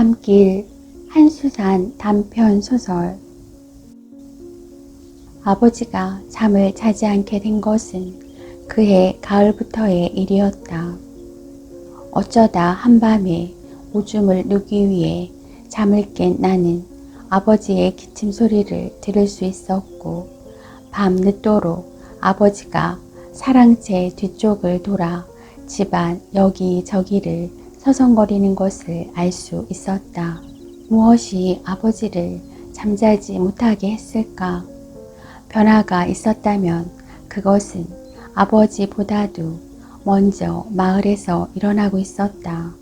밤길 한수산 단편소설. 아버지가 잠을 자지 않게 된 것은 그해 가을부터의 일이었다. 어쩌다 한밤에 오줌을 누기 위해 잠을 깬 나는 아버지의 기침 소리를 들을 수 있었고, 밤 늦도록 아버지가 사랑채 뒤쪽을 돌아 집안 여기저기를 서성거리는 것을 알 수 있었다. 무엇이 아버지를 잠자지 못하게 했을까? 변화가 있었다면 그것은 아버지보다도 먼저 마을에서 일어나고 있었다.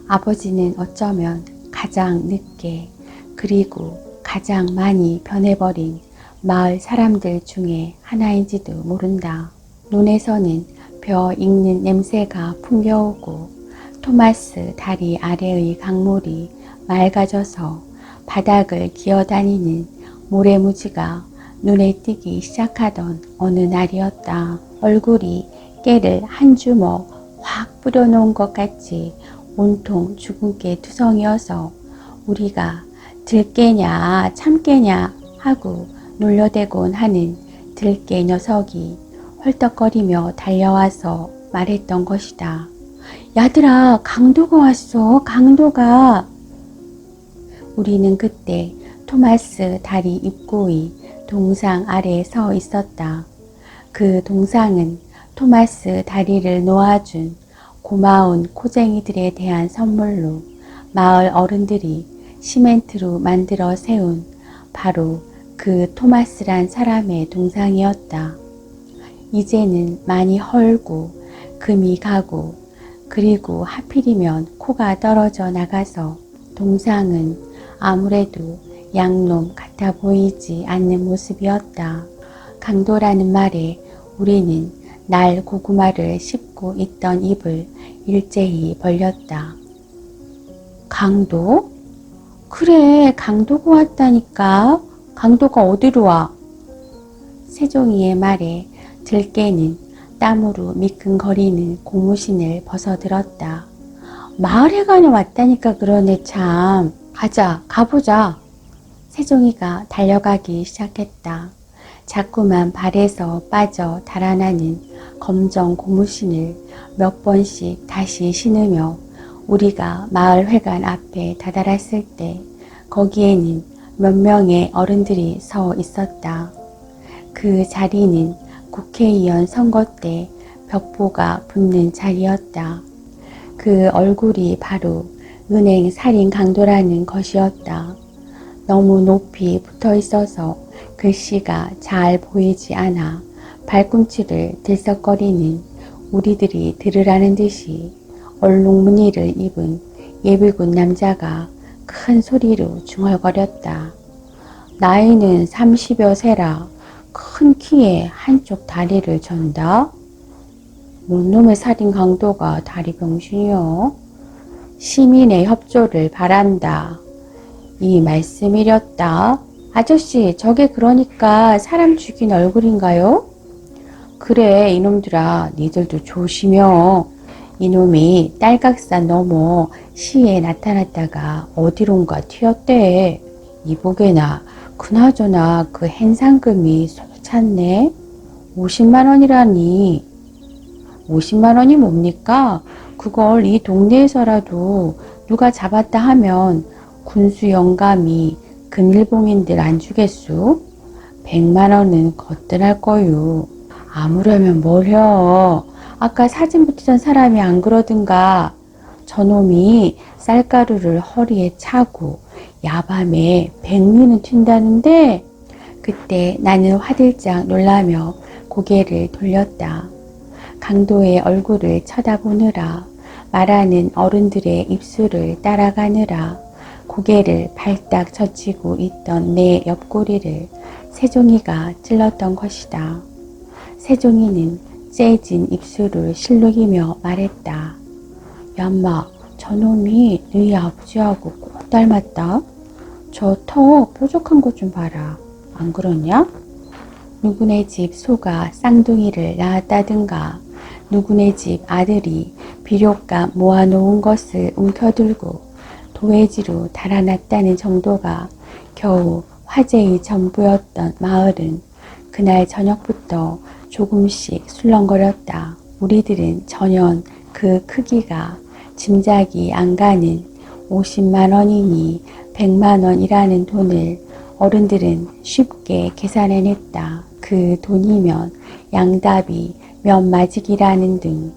아버지는 어쩌면 가장 늦게 그리고 가장 많이 변해버린 마을 사람들 중에 하나인지도 모른다. 눈에서는 벼 익는 냄새가 풍겨오고 토마스 다리 아래의 강물이 맑아져서 바닥을 기어다니는 모래무지가 눈에 띄기 시작하던 어느 날이었다. 얼굴이 깨를 한 주먹 확 뿌려놓은 것 같이 온통 주근깨 투성이어서 우리가 들깨냐 참깨냐 하고 놀려대곤 하는 들깨 녀석이 헐떡거리며 달려와서 말했던 것이다. 야들아, 강도가 왔어, 강도가. 우리는 그때 토마스 다리 입구의 동상 아래에 서 있었다. 그 동상은 토마스 다리를 놓아준 고마운 코쟁이들에 대한 선물로 마을 어른들이 시멘트로 만들어 세운 바로 그 토마스란 사람의 동상이었다. 이제는 많이 헐고 금이 가고 그리고 하필이면 코가 떨어져 나가서 동상은 아무래도 양놈 같아 보이지 않는 모습이었다. 강도라는 말에 우리는 날 고구마를 씹고 있던 입을 일제히 벌렸다. 강도? 그래, 강도가 왔다니까. 강도가 어디로 와? 세종이의 말에 들깨는 땀으로 미끈거리는 고무신을 벗어들었다. 마을회관에 왔다니까 그러네 참. 가자, 가보자. 세종이가 달려가기 시작했다. 자꾸만 발에서 빠져 달아나는 검정 고무신을 몇 번씩 다시 신으며 우리가 마을회관 앞에 다다랐을 때 거기에는 몇 명의 어른들이 서 있었다. 그 자리는 국회의원 선거 때 벽보가 붙는 자리였다. 그 얼굴이 바로 은행 살인 강도라는 것이었다. 너무 높이 붙어 있어서 글씨가 잘 보이지 않아 발꿈치를 들썩거리는 우리들이 들으라는 듯이 얼룩무늬를 입은 예비군 남자가 큰 소리로 중얼거렸다. 나이는 30여 세라. 큰 키에 한쪽 다리를 전다. 뭔 놈의 살인 강도가 다리 병신이여. 시민의 협조를 바란다. 이 말씀이렸다. 아저씨, 저게 그러니까 사람 죽인 얼굴인가요? 그래, 이놈들아, 니들도 조심여. 이놈이 딸각산 넘어 시에 나타났다가 어디론가 튀었대. 이보게나 그나저나 그 hen상금이 솟았네. 50만 원이라니. 50만 원이 뭡니까? 그걸 이 동네에서라도 누가 잡았다 하면 군수 영감이 금일봉인들 안 주겠수? 100만 원은 거뜬할 거유. 아무려면 뭘 혀. 아까 사진 붙이던 사람이 안 그러든가. 저놈이 쌀가루를 허리에 차고 야밤에 백리는 튄다는데. 그때 나는 화들짝 놀라며 고개를 돌렸다. 강도의 얼굴을 쳐다보느라 말하는 어른들의 입술을 따라가느라 고개를 발딱 젖히고 있던 내 옆구리를 세종이가 찔렀던 것이다. 세종이는 째진 입술을 실룩이며 말했다. 얌마, 저놈이 너희 아버지하고 꼭 닮았다. 저 턱 뾰족한 것 좀 봐라. 안 그러냐? 누구네 집 소가 쌍둥이를 낳았다든가 누구네 집 아들이 비료값 모아놓은 것을 움켜들고 도회지로 달아났다는 정도가 겨우 화제의 전부였던 마을은 그날 저녁부터 조금씩 술렁거렸다. 우리들은 전혀 그 크기가 짐작이 안 가는 50만 원이니 100만 원이라는 돈을 어른들은 쉽게 계산해냈다. 그 돈이면 양답이 몇 마직이라는 등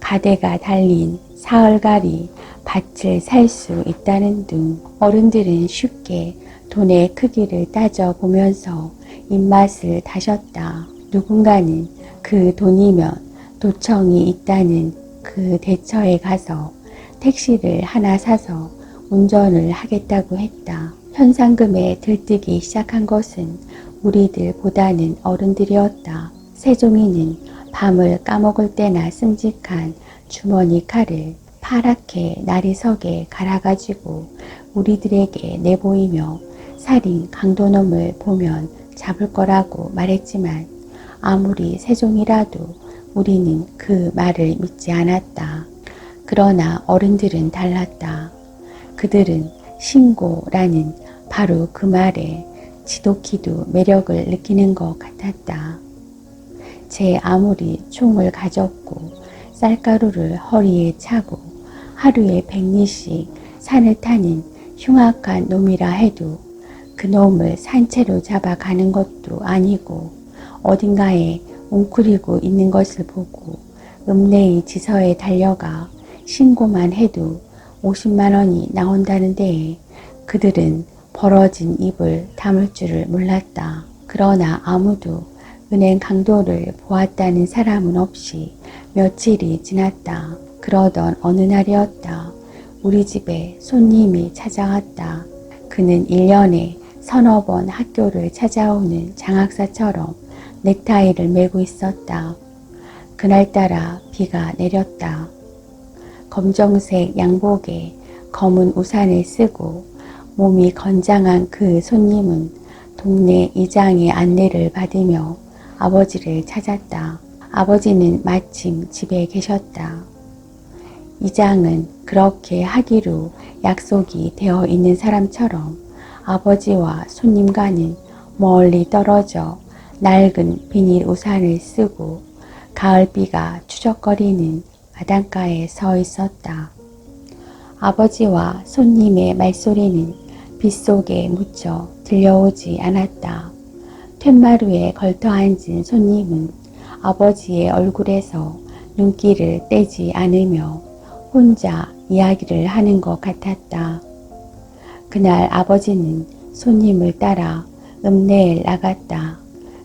가대가 달린 사흘가리 밭을 살 수 있다는 등 어른들은 쉽게 돈의 크기를 따져보면서 입맛을 다셨다. 누군가는 그 돈이면 도청이 있다는 그 대처에 가서 택시를 하나 사서 운전을 하겠다고 했다. 현상금에 들뜨기 시작한 것은 우리들보다는 어른들이었다. 세종이는 밤을 까먹을 때나 씀직한 주머니 칼을 파랗게 나리석에 갈아가지고 우리들에게 내보이며 살인 강도놈을 보면 잡을 거라고 말했지만 아무리 세종이라도 우리는 그 말을 믿지 않았다. 그러나 어른들은 달랐다. 그들은 신고라는 바로 그 말에 지독히도 매력을 느끼는 것 같았다. 제 아무리 총을 가졌고 쌀가루를 허리에 차고 하루에 100리씩 산을 타는 흉악한 놈이라 해도 그 놈을 산채로 잡아가는 것도 아니고 어딘가에 웅크리고 있는 것을 보고 읍내의 지서에 달려가 신고만 해도 50만 원이 나온다는 데에 그들은 벌어진 입을 다물 줄을 몰랐다. 그러나 아무도 은행 강도를 보았다는 사람은 없이 며칠이 지났다. 그러던 어느 날이었다. 우리 집에 손님이 찾아왔다. 그는 1년에 서너 번 학교를 찾아오는 장학사처럼 넥타이를 메고 있었다. 그날따라 비가 내렸다. 검정색 양복에 검은 우산을 쓰고 몸이 건장한 그 손님은 동네 이장의 안내를 받으며 아버지를 찾았다. 아버지는 마침 집에 계셨다. 이장은 그렇게 하기로 약속이 되어 있는 사람처럼 아버지와 손님과는 멀리 떨어져 낡은 비닐 우산을 쓰고 가을비가 추적거리는 마당가에 서 있었다. 아버지와 손님의 말소리는 빗속에 묻혀 들려오지 않았다. 툇마루에 걸터앉은 손님은 아버지의 얼굴에서 눈길을 떼지 않으며 혼자 이야기를 하는 것 같았다. 그날 아버지는 손님을 따라 읍내에 나갔다.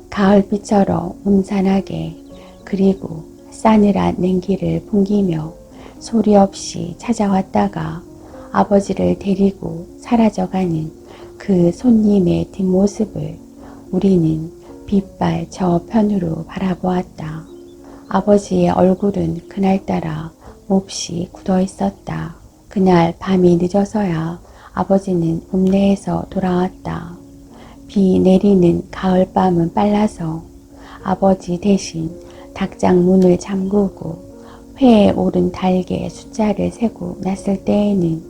가을비처럼 음산하게 그리고 싸늘한 냉기를 풍기며 소리 없이 찾아왔다가 아버지를 데리고 사라져가는 그 손님의 뒷모습을 우리는 빗발 저편으로 바라보았다. 아버지의 얼굴은 그날따라 몹시 굳어 있었다. 그날 밤이 늦어서야 아버지는 읍내에서 돌아왔다. 비 내리는 가을밤은 빨라서 아버지 대신 닭장 문을 잠그고 회에 오른 닭의 숫자를 세고 났을 때에는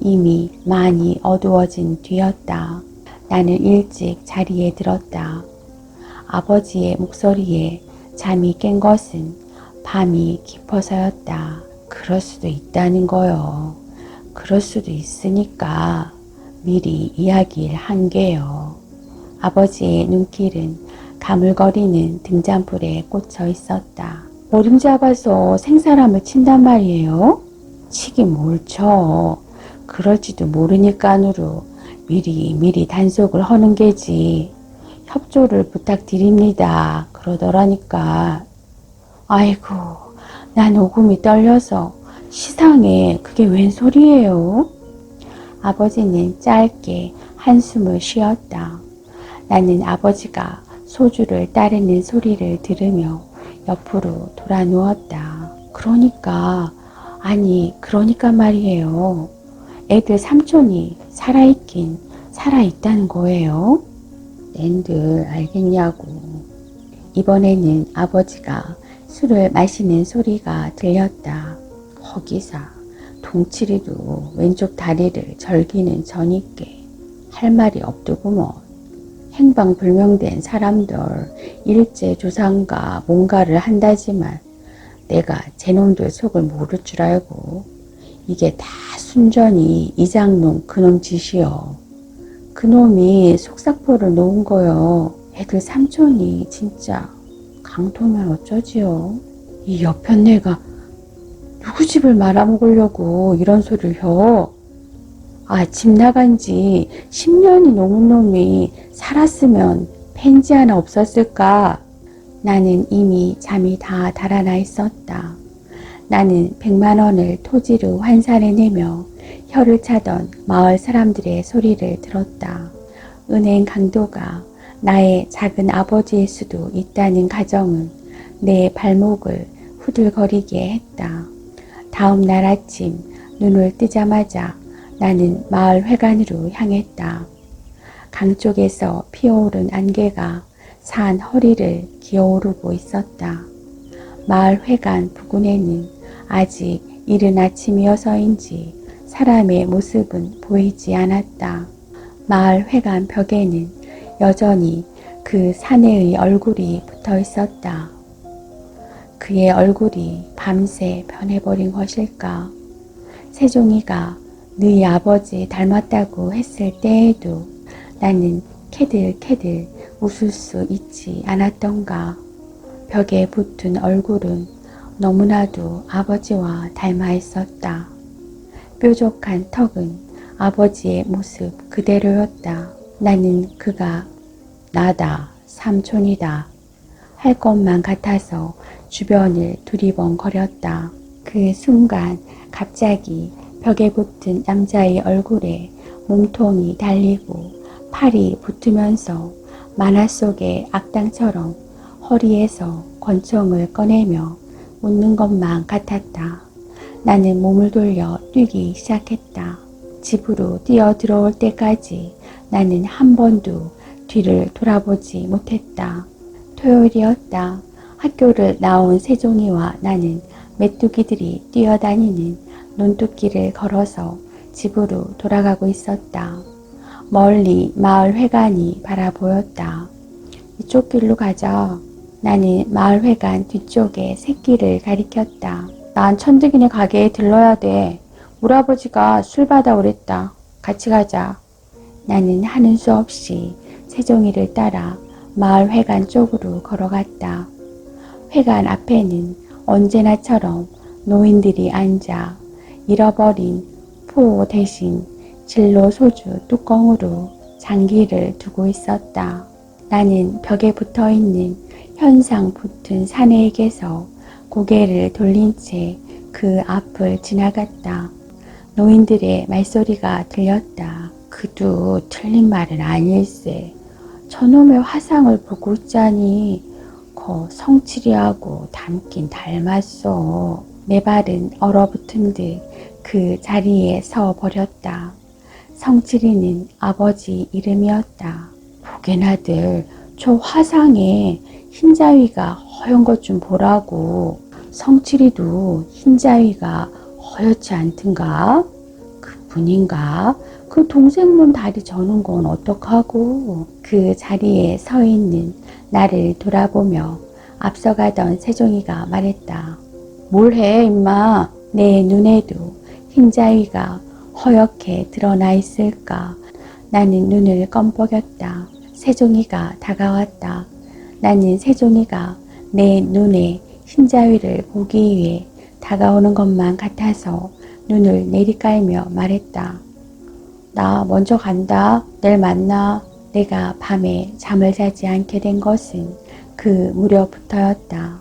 이미 많이 어두워진 뒤였다. 나는 일찍 자리에 들었다. 아버지의 목소리에 잠이 깬 것은 밤이 깊어서였다. 그럴 수도 있다는 거요. 그럴 수도 있으니까 미리 이야기를 한 게요. 아버지의 눈길은 가물거리는 등잔불에 꽂혀 있었다. 어림 잡아서 생사람을 친단 말이에요? 치긴 뭘 쳐. 그럴지도 모르니까누로 미리 단속을 하는 게지. 협조를 부탁드립니다. 그러더라니까. 아이고, 난 오금이 떨려서 시상해. 그게 웬 소리예요? 아버지는 짧게 한숨을 쉬었다. 나는 아버지가 소주를 따르는 소리를 들으며 옆으로 돌아 누웠다. 그러니까 말이에요. 애들 삼촌이 살아있긴 살아있다는 거예요. 낸들 알겠냐고. 이번에는 아버지가 술을 마시는 소리가 들렸다. 거기서 동칠이도 왼쪽 다리를 절기는 저니께 할 말이 없더구먼. 행방불명된 사람들 일제 조상가 뭔가를 한다지만 내가 제놈들 속을 모를 줄 알고 이게 다 순전히 이장놈 그놈 짓이여. 그놈이 속삭포를 놓은 거요. 애들 삼촌이 진짜 강도면 어쩌지요. 이 여편네가 누구 집을 말아먹으려고 이런 소리를 혀. 집 나간 지 10년이 넘은 놈이 살았으면 펜지 하나 없었을까. 나는 이미 잠이 다 달아나 있었다. 나는 100만 원을 토지로 환산해내며 혀를 차던 마을 사람들의 소리를 들었다. 은행 강도가 나의 작은 아버지일 수도 있다는 가정은 내 발목을 후들거리게 했다. 다음 날 아침 눈을 뜨자마자 나는 마을 회관으로 향했다. 강 쪽에서 피어오른 안개가 산 허리를 기어오르고 있었다. 마을 회관 부근에는 아직 이른 아침이어서인지 사람의 모습은 보이지 않았다. 마을 회관 벽에는 여전히 그 사내의 얼굴이 붙어 있었다. 그의 얼굴이 밤새 변해버린 것일까? 세종이가 너희 아버지 닮았다고 했을 때에도 나는 캐들캐들 웃을 수 있지 않았던가. 벽에 붙은 얼굴은 너무나도 아버지와 닮아 있었다. 뾰족한 턱은 아버지의 모습 그대로였다. 나는 그가 나다, 삼촌이다 할 것만 같아서 주변을 두리번거렸다. 그 순간 갑자기 벽에 붙은 남자의 얼굴에 몸통이 달리고 팔이 붙으면서 만화 속의 악당처럼 허리에서 권총을 꺼내며 웃는 것만 같았다. 나는 몸을 돌려 뛰기 시작했다. 집으로 뛰어 들어올 때까지 나는 한 번도 뒤를 돌아보지 못했다. 토요일이었다. 학교를 나온 세종이와 나는 메뚜기들이 뛰어다니는 논뚝길을 걸어서 집으로 돌아가고 있었다. 멀리 마을 회관이 바라보였다. 이쪽 길로 가자. 나는 마을 회관 뒤쪽에 새길을 가리켰다. 난 천득이네 가게에 들러야 돼. 우리 아버지가 술 받아오랬다. 같이 가자. 나는 하는 수 없이 세종이를 따라 마을 회관 쪽으로 걸어갔다. 회관 앞에는 언제나처럼 노인들이 앉아 잃어버린 포 대신 진로 소주 뚜껑으로 장기를 두고 있었다. 나는 벽에 붙어있는 현상 붙은 사내에게서 고개를 돌린 채 그 앞을 지나갔다. 노인들의 말소리가 들렸다. 그도 틀린 말은 아닐세. 저놈의 화상을 보고 있자니 거 성칠이하고 닮긴 닮았어. 내 발은 얼어붙은 듯 그 자리에 서 버렸다. 성칠이는 아버지 이름이었다. 보게나들 저 화상에 흰자위가 허연 것 좀 보라고. 성칠이도 흰자위가 허옇지 않든가? 그뿐인가? 그 동생놈 다리 저는 건 어떡하고? 그 자리에 서 있는 나를 돌아보며 앞서가던 세종이가 말했다. 뭘 해 임마. 내 눈에도 흰자위가 허옇게 드러나 있을까? 나는 눈을 껌뻑였다. 세종이가 다가왔다. 나는 세종이가 내 눈에 흰자위를 보기 위해 다가오는 것만 같아서 눈을 내리깔며 말했다. 나 먼저 간다. 내일 만나. 내가 밤에 잠을 자지 않게 된 것은 그 무렵부터였다.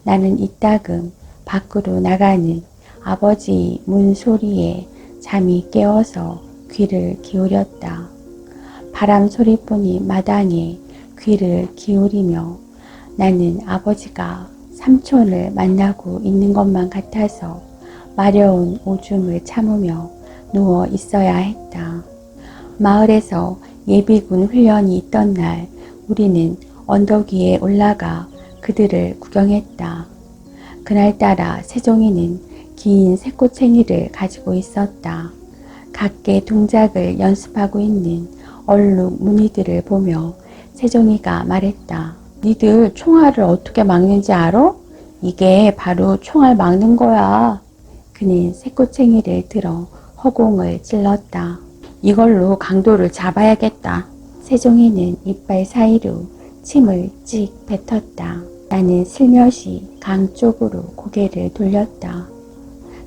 나는 이따금 밖으로 나가는 아버지 문 소리에 잠이 깨어서 귀를 기울였다. 바람 소리뿐이 마당에 귀를 기울이며 나는 아버지가 삼촌을 만나고 있는 것만 같아서 마려운 오줌을 참으며 누워 있어야 했다. 마을에서 예비군 훈련이 있던 날 우리는 언덕 위에 올라가 그들을 구경했다. 그날따라 세종이는 긴 새꼬챙이를 가지고 있었다. 각계 동작을 연습하고 있는 얼룩 무늬들을 보며 세종이가 말했다. 니들 총알을 어떻게 막는지 알아? 이게 바로 총알 막는 거야. 그는 새꼬챙이를 들어 허공을 찔렀다. 이걸로 강도를 잡아야겠다. 세종이는 이빨 사이로 침을 찍 뱉었다. 나는 슬며시 강 쪽으로 고개를 돌렸다.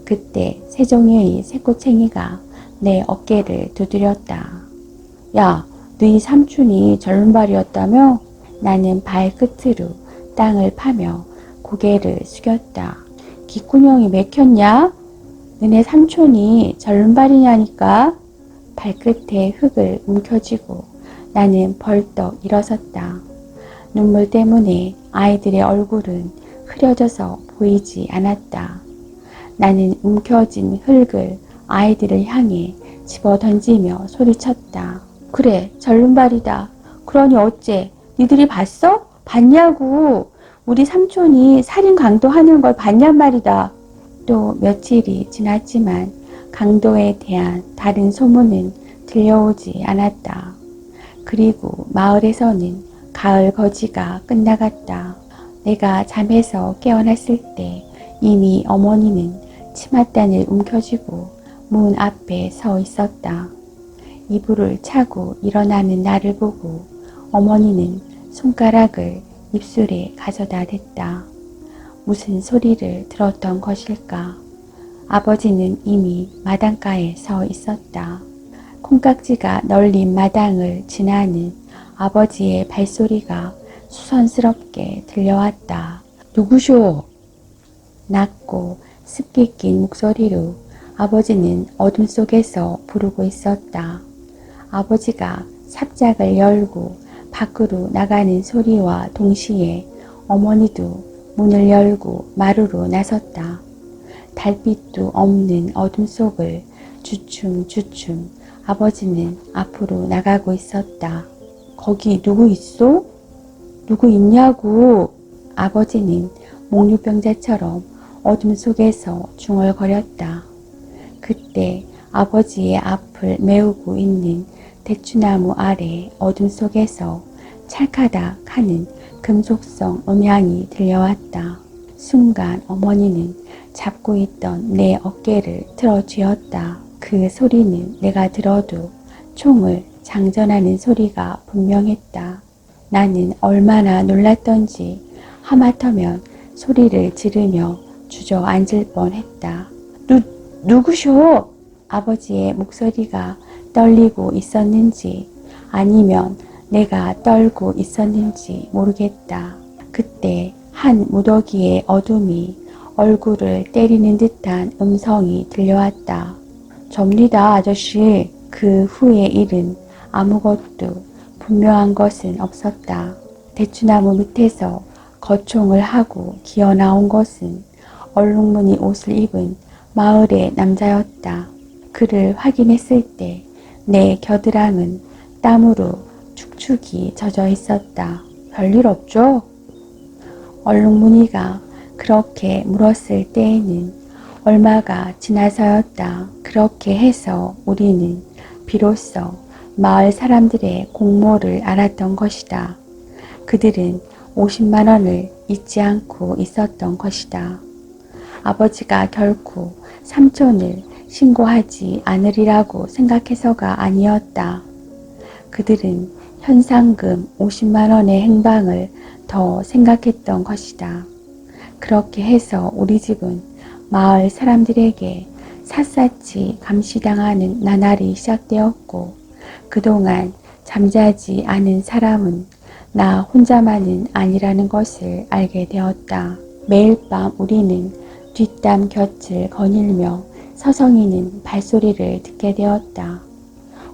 그때 세종이의 새꼬챙이가 내 어깨를 두드렸다. 야, 너희 삼촌이 절름발이었다며? 나는 발끝으로 땅을 파며 고개를 숙였다. 귓구녕이 맥혔냐? 너네 삼촌이 절름발이냐니까? 발끝에 흙을 움켜쥐고 나는 벌떡 일어섰다. 눈물 때문에 아이들의 얼굴은 흐려져서 보이지 않았다. 나는 움켜진 흙을 아이들을 향해 집어 던지며 소리쳤다. 그래, 절름발이다. 그러니 어째? 니들이 봤어? 봤냐고. 우리 삼촌이 살인 강도하는 걸 봤냔 말이다. 또 며칠이 지났지만 강도에 대한 다른 소문은 들려오지 않았다. 그리고 마을에서는 가을 거지가 끝나갔다. 내가 잠에서 깨어났을 때 이미 어머니는 치맛단을 움켜쥐고 문 앞에 서 있었다. 이불을 차고 일어나는 나를 보고 어머니는 손가락을 입술에 가져다 댔다. 무슨 소리를 들었던 것일까? 아버지는 이미 마당가에 서 있었다. 콩깍지가 널린 마당을 지나는 아버지의 발소리가 수선스럽게 들려왔다. 누구쇼? 낮고 습기 낀 목소리로 아버지는 어둠 속에서 부르고 있었다. 아버지가 삽작을 열고 밖으로 나가는 소리와 동시에 어머니도 문을 열고 마루로 나섰다. 달빛도 없는 어둠 속을 주춤주춤 아버지는 앞으로 나가고 있었다. 거기 누구 있어? 누구 있냐고. 아버지는 목류병자처럼 어둠 속에서 중얼거렸다. 그때 아버지의 앞을 메우고 있는 대추나무 아래 어둠 속에서 찰카닥 하는 금속성 음향이 들려왔다. 순간 어머니는 잡고 있던 내 어깨를 틀어 쥐었다. 그 소리는 내가 들어도 총을 장전하는 소리가 분명했다. 나는 얼마나 놀랐던지 하마터면 소리를 지르며 주저앉을 뻔했다. 누구쇼? 아버지의 목소리가 떨리고 있었는지 아니면 내가 떨고 있었는지 모르겠다. 그때 한 무더기의 어둠이 얼굴을 때리는 듯한 음성이 들려왔다. 접니다, 아저씨. 그 후의 일은 아무것도 분명한 것은 없었다. 대추나무 밑에서 거총을 하고 기어 나온 것은 얼룩무늬 옷을 입은 마을의 남자였다. 그를 확인했을 때 내 겨드랑은 땀으로 축축이 젖어 있었다. 별일 없죠? 얼룩무늬가 그렇게 물었을 때에는 얼마가 지나서였다. 그렇게 해서 우리는 비로소 마을 사람들의 공모를 알았던 것이다. 그들은 50만 원을 잊지 않고 있었던 것이다. 아버지가 결코 삼촌을 신고하지 않으리라고 생각해서가 아니었다. 그들은 현상금 50만 원의 행방을 더 생각했던 것이다. 그렇게 해서 우리 집은 마을 사람들에게 샅샅이 감시당하는 나날이 시작되었고 그동안 잠자지 않은 사람은 나 혼자만은 아니라는 것을 알게 되었다. 매일 밤 우리는 뒷담 곁을 거닐며 서성이는 발소리를 듣게 되었다.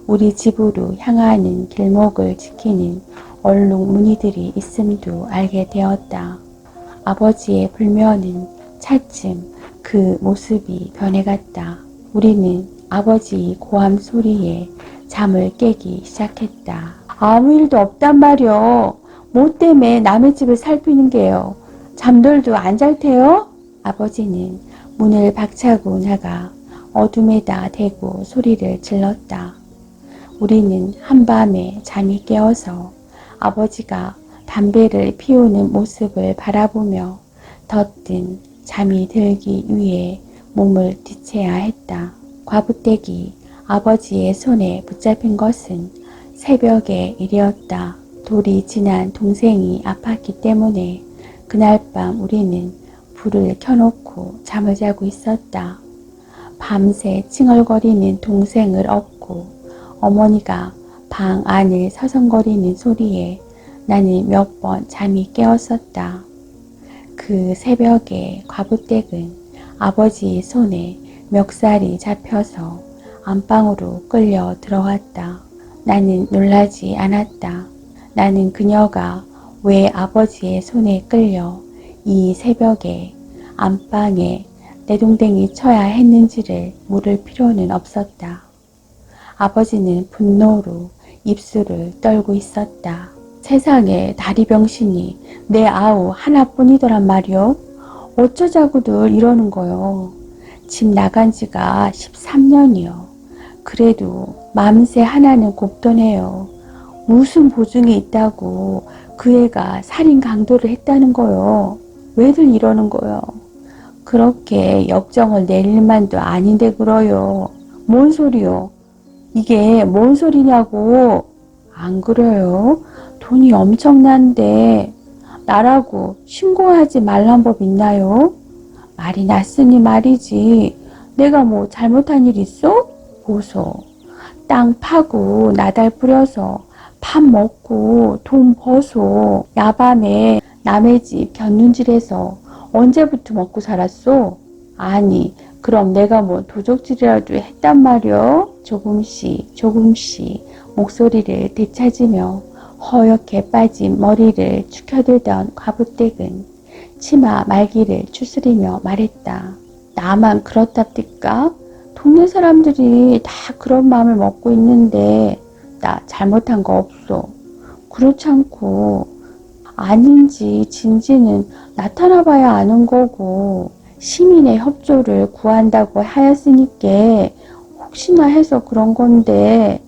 우리 집으로 향하는 길목을 지키는 얼룩 무늬들이 있음도 알게 되었다. 아버지의 불면은 차츰 그 모습이 변해갔다. 우리는 아버지 고함 소리에 잠을 깨기 시작했다. 아무 일도 없단 말이여. 뭐 때문에 남의 집을 살피는 게요. 잠들도 안 잘 테요? 아버지는 문을 박차고 나가 어둠에다 대고 소리를 질렀다. 우리는 한밤에 잠이 깨어서 아버지가 담배를 피우는 모습을 바라보며 덧든 잠이 들기 위해 몸을 뒤채야 했다. 과부댁이 아버지의 손에 붙잡힌 것은 새벽의 일이었다. 돌이 지난 동생이 아팠기 때문에 그날 밤 우리는 불을 켜놓고 잠을 자고 있었다. 밤새 칭얼거리는 동생을 업고 어머니가 방 안을 서성거리는 소리에 나는 몇 번 잠이 깨었었다. 그 새벽에 과부댁은 아버지의 손에 멱살이 잡혀서 안방으로 끌려 들어왔다. 나는 놀라지 않았다. 나는 그녀가 왜 아버지의 손에 끌려 이 새벽에 안방에 내동댕이 쳐야 했는지를 물을 필요는 없었다. 아버지는 분노로 입술을 떨고 있었다. 세상에 다리병신이 내 아우 하나뿐이더란 말이오. 어쩌자고들 이러는 거요. 집 나간 지가 13년이요. 그래도 맘새 하나는 곱던해요. 무슨 보증이 있다고 그 애가 살인 강도를 했다는 거요. 왜들 이러는 거요. 그렇게 역정을 낼 일만도 아닌데 그러요. 뭔 소리요? 이게 뭔 소리냐고. 안 그래요? 돈이 엄청난데 나라고 신고하지 말란 법 있나요? 말이 났으니 말이지. 내가 뭐 잘못한 일 있어? 보소. 땅 파고 나달 뿌려서 밥 먹고 돈 버소. 야밤에 남의 집 견눈질해서 언제부터 먹고 살았소? 아니 그럼 내가 뭐 도적질이라도 했단 말이여? 조금씩 목소리를 되찾으며 허옇게 빠진 머리를 축혀들던 과부댁은 치마 말기를 추스리며 말했다. 나만 그렇답니까? 동네 사람들이 다 그런 마음을 먹고 있는데 나 잘못한 거 없소. 그렇지 않고 아닌지 진지는 나타나 봐야 아는 거고 시민의 협조를 구한다고 하였으니까 혹시나 해서 그런 건데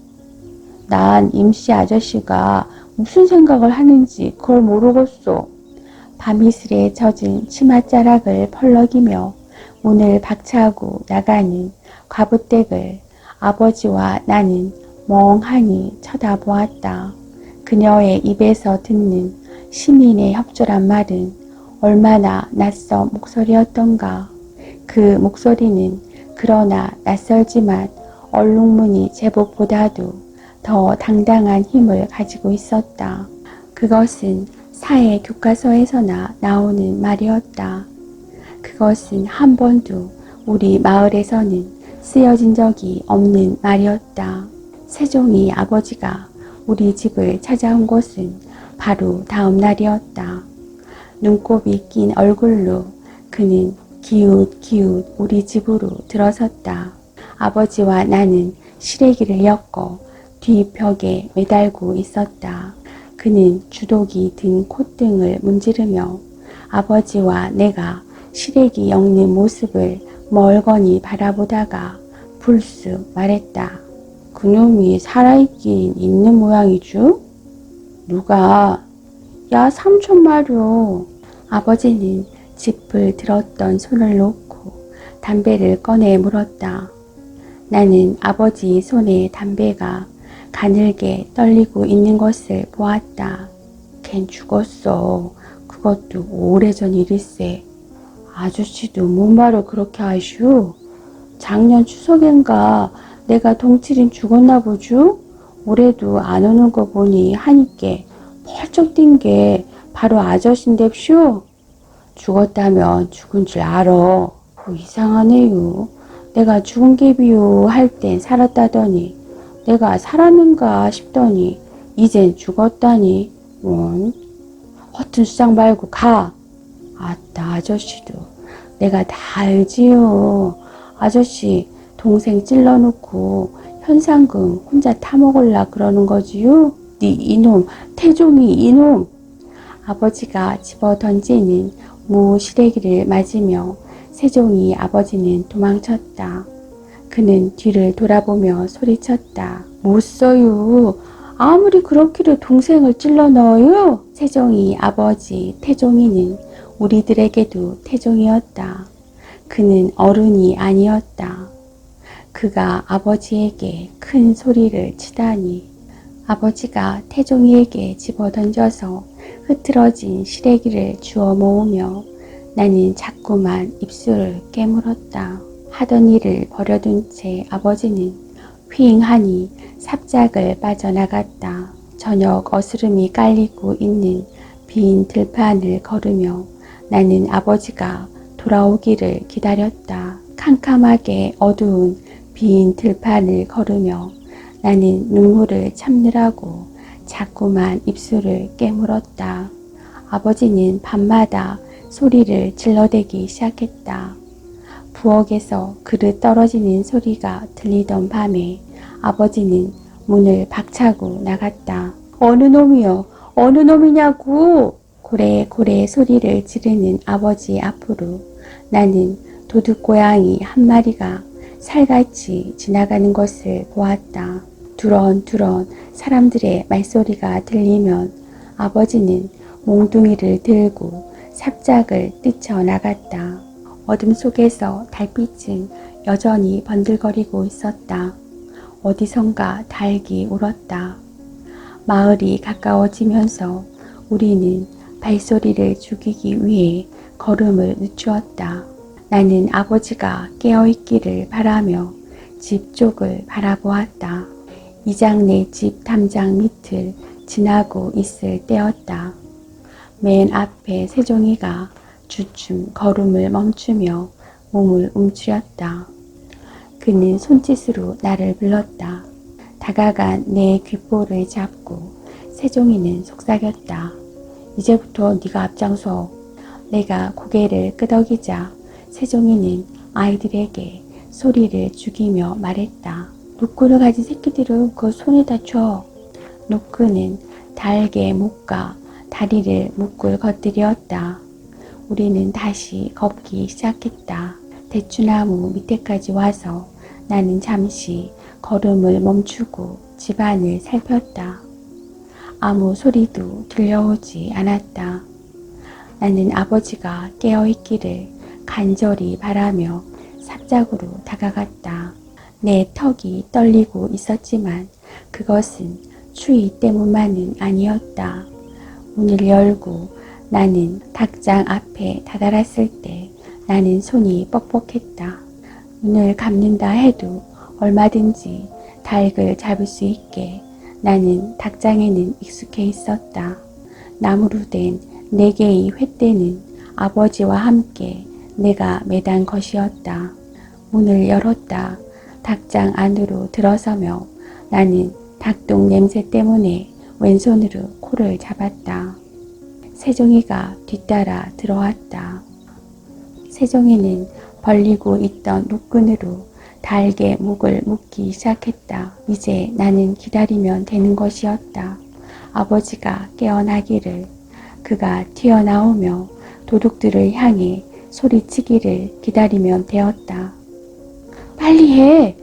난 임씨 아저씨가 무슨 생각을 하는지 그걸 모르겠소. 밤이슬에 젖은 치맛자락을 펄럭이며 문을 박차고 나가는 과부댁을 아버지와 나는 멍하니 쳐다보았다. 그녀의 입에서 듣는 시민의 협조란 말은 얼마나 낯선 목소리였던가. 그 목소리는 그러나 낯설지만 얼룩무늬 제복보다도 더 당당한 힘을 가지고 있었다. 그것은 사회 교과서에서나 나오는 말이었다. 그것은 한 번도 우리 마을에서는 쓰여진 적이 없는 말이었다. 세종이 아버지가 우리 집을 찾아온 것은 바로 다음 날이었다. 눈곱이 낀 얼굴로 그는 기웃기웃 우리 집으로 들어섰다. 아버지와 나는 시래기를 엮어 뒤벽에 매달고 있었다. 그는 주독이 든 콧등을 문지르며 아버지와 내가 시래기 엮는 모습을 멀거니 바라보다가 불쑥 말했다. 그놈이 살아있긴 있는 모양이죠? 누가? 야 삼촌 말이오. 아버지는 짚을 들었던 손을 놓고 담배를 꺼내 물었다. 나는 아버지 손에 담배가 가늘게 떨리고 있는 것을 보았다. 걘 죽었어. 그것도 오래전 일일세. 아저씨도 뭔 말을 그렇게 하슈? 작년 추석엔가 내가 동칠인 죽었나 보죠? 올해도 안 오는 거 보니 하니께 펄쩍 뛴 게 바로 아저씨인데쇼? 죽었다면 죽은 줄 알아. 이상하네요. 내가 죽은 게 비유 할 땐 살았다더니 내가 살았는가 싶더니 이젠 죽었다니. 원 허튼 수작 말고 가. 아따 아저씨도 내가 다 알지요. 아저씨 동생 찔러놓고 현상금 혼자 타먹을라 그러는 거지요? 네 이놈 태종이 이놈. 아버지가 집어던지는 무 시래기를 맞으며 세종이 아버지는 도망쳤다. 그는 뒤를 돌아보며 소리쳤다. 못 써요. 아무리 그렇기로 동생을 찔러 넣어요. 세종이 아버지 태종이는 우리들에게도 태종이었다. 그는 어른이 아니었다. 그가 아버지에게 큰 소리를 치다니 아버지가 태종이에게 집어던져서 흐트러진 시래기를 주워 모으며 나는 자꾸만 입술을 깨물었다. 하던 일을 버려둔 채 아버지는 휑하니 삽작을 빠져나갔다. 저녁 어스름이 깔리고 있는 빈 들판을 걸으며 나는 아버지가 돌아오기를 기다렸다. 캄캄하게 어두운 빈 들판을 걸으며 나는 눈물을 참느라고 자꾸만 입술을 깨물었다. 아버지는 밤마다 소리를 질러대기 시작했다. 부엌에서 그릇 떨어지는 소리가 들리던 밤에 아버지는 문을 박차고 나갔다. 어느 놈이요? 어느 놈이냐고! 고래고래 소리를 지르는 아버지 앞으로 나는 도둑고양이 한 마리가 살같이 지나가는 것을 보았다. 두런두런 사람들의 말소리가 들리면 아버지는 몽둥이를 들고 삽작을 뛰쳐나갔다. 어둠 속에서 달빛은 여전히 번들거리고 있었다. 어디선가 닭이 울었다. 마을이 가까워지면서 우리는 발소리를 죽이기 위해 걸음을 늦추었다. 나는 아버지가 깨어있기를 바라며 집 쪽을 바라보았다. 이장네 집 담장 밑을 지나고 있을 때였다. 맨 앞에 세종이가 주춤 걸음을 멈추며 몸을 움츠렸다. 그는 손짓으로 나를 불렀다. 다가간 내 귓볼을 잡고 세종이는 속삭였다. 이제부터 네가 앞장서. 내가 고개를 끄덕이자 세종이는 아이들에게 소리를 죽이며 말했다. 노끈을 가진 새끼들은 그 손에다 줘. 노끈은 닭의 목과 다리를 묶을 것들이었다. 우리는 다시 걷기 시작했다. 대추나무 밑에까지 와서 나는 잠시 걸음을 멈추고 집안을 살폈다. 아무 소리도 들려오지 않았다. 나는 아버지가 깨어있기를 간절히 바라며 삽작으로 다가갔다. 내 턱이 떨리고 있었지만 그것은 추위 때문만은 아니었다. 문을 열고 나는 닭장 앞에 다다랐을 때 나는 손이 뻑뻑했다. 눈을 감는다 해도 얼마든지 닭을 잡을 수 있게 나는 닭장에는 익숙해 있었다. 나무로 된 4개의 횃대는 아버지와 함께 내가 매단 것이었다. 문을 열었다. 닭장 안으로 들어서며 나는 닭똥 냄새 때문에 왼손으로 코를 잡았다. 세종이가 뒤따라 들어왔다. 세종이는 벌리고 있던 노끈으로 닭의 목을 묶기 시작했다. 이제 나는 기다리면 되는 것이었다. 아버지가 깨어나기를. 그가 튀어나오며 도둑들을 향해 소리치기를 기다리면 되었다. 빨리 해!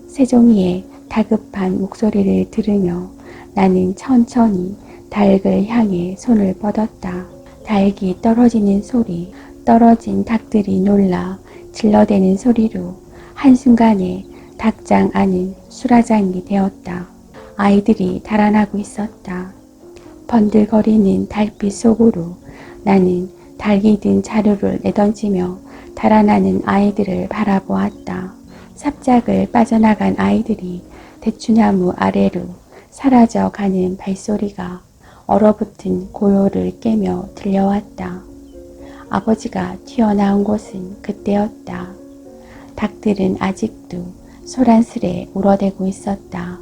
세종이의 다급한 목소리를 들으며 나는 천천히 닭을 향해 손을 뻗었다. 닭이 떨어지는 소리, 떨어진 닭들이 놀라 질러대는 소리로 한순간에 닭장 안은 수라장이 되었다. 아이들이 달아나고 있었다. 번들거리는 달빛 속으로 나는 닭이 든 자루를 내던지며 달아나는 아이들을 바라보았다. 삽작을 빠져나간 아이들이 대추나무 아래로 사라져가는 발소리가 얼어붙은 고요를 깨며 들려왔다. 아버지가 튀어나온 곳은 그때였다. 닭들은 아직도 소란스레 울어대고 있었다.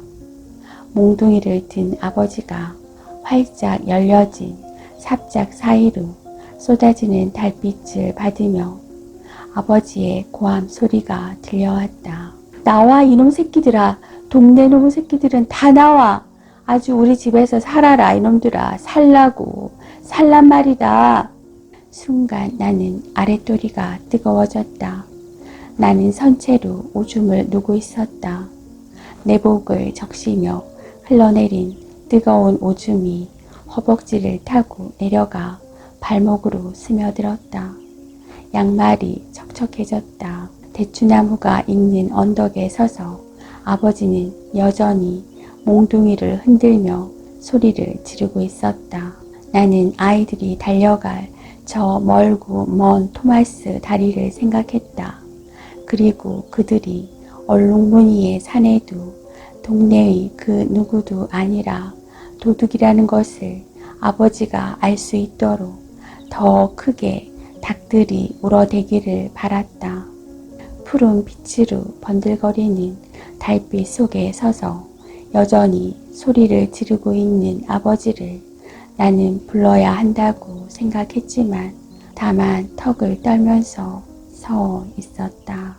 몽둥이를 든 아버지가 활짝 열려진 삽작 사이로 쏟아지는 달빛을 받으며 아버지의 고함 소리가 들려왔다. 나와 이놈 새끼들아. 동네 놈 새끼들은 다 나와. 아주 우리 집에서 살아라 이놈들아. 살라고. 살란 말이다. 순간 나는 아랫도리가 뜨거워졌다. 나는 선체로 오줌을 누고 있었다. 내복을 적시며 흘러내린 뜨거운 오줌이 허벅지를 타고 내려가 발목으로 스며들었다. 양말이 척척해졌다. 대추나무가 있는 언덕에 서서 아버지는 여전히 몽둥이를 흔들며 소리를 지르고 있었다. 나는 아이들이 달려갈 저 멀고 먼 토마스 다리를 생각했다. 그리고 그들이 얼룩무늬의 산에도 동네의 그 누구도 아니라 도둑이라는 것을 아버지가 알 수 있도록 더 크게 닭들이 울어대기를 바랐다. 푸른 빛으로 번들거리는 달빛 속에 서서 여전히 소리를 지르고 있는 아버지를 나는 불러야 한다고 생각했지만 다만 턱을 떨면서 서 있었다.